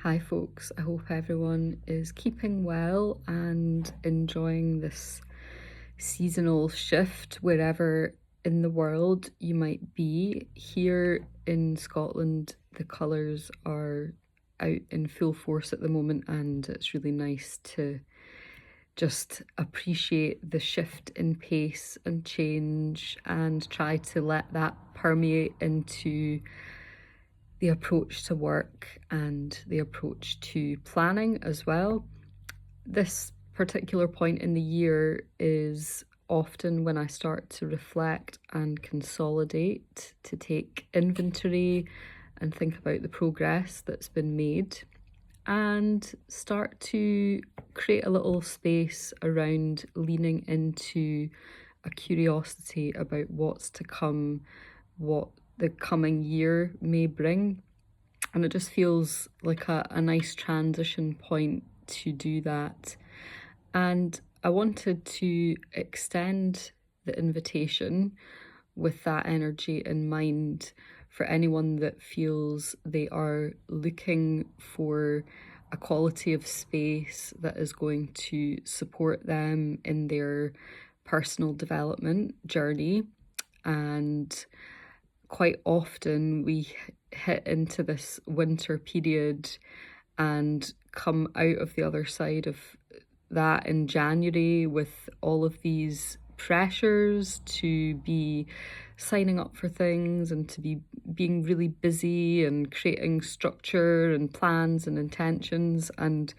Hi folks, I hope everyone is keeping well and enjoying this seasonal shift wherever in the world you might be. Here in Scotland, the colours are out in full force at the moment, and it's really nice to just appreciate the shift in pace and change and try to let that permeate into the approach to work and the approach to planning as well. This particular point in the year is often when I start to reflect and consolidate, to take inventory and think about the progress that's been made, and start to create a little space around leaning into a curiosity about what's to come, what the coming year may bring. And it just feels like a nice transition point to do that. And I wanted to extend the invitation with that energy in mind for anyone that feels they are looking for a quality of space that is going to support them in their personal development journey. And quite often we hit into this winter period and come out of the other side of that in January with all of these pressures to be signing up for things and to be being really busy and creating structure and plans and intentions. And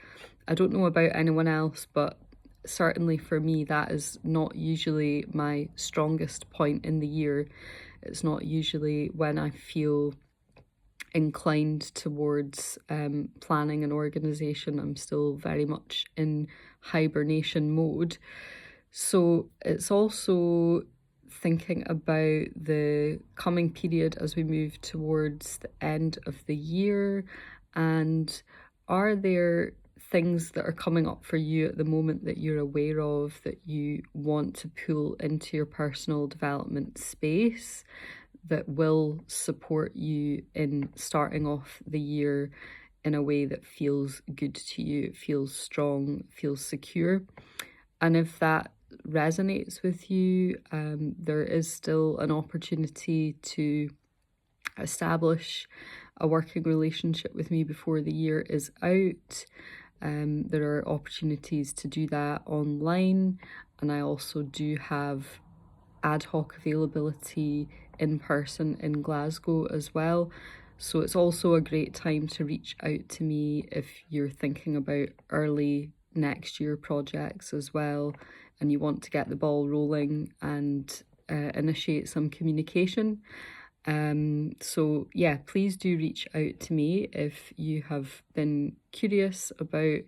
I don't know about anyone else, but certainly for me, that is not usually my strongest point in the year. It's not usually when I feel inclined towards planning and organisation. I'm still very much in hibernation mode. So it's also thinking about the coming period as we move towards the end of the year, and are there things that are coming up for you at the moment that you're aware of that you want to pull into your personal development space that will support you in starting off the year in a way that feels good to you, feels strong, feels secure? And if that resonates with you, there is still an opportunity to establish a working relationship with me before the year is out. There are opportunities to do that online, and I also do have ad hoc availability in person in Glasgow as well. So it's also a great time to reach out to me if you're thinking about early next year projects as well, and you want to get the ball rolling and initiate some communication. So yeah, please do reach out to me if you have been curious about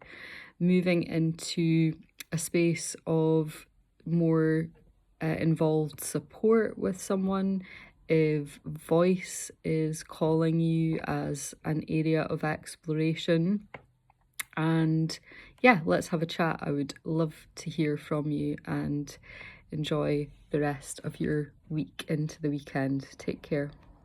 moving into a space of more involved support with someone, if voice is calling you as an area of exploration. And yeah, let's have a chat. I would love to hear from you, and enjoy the rest of your week into the weekend. Take care.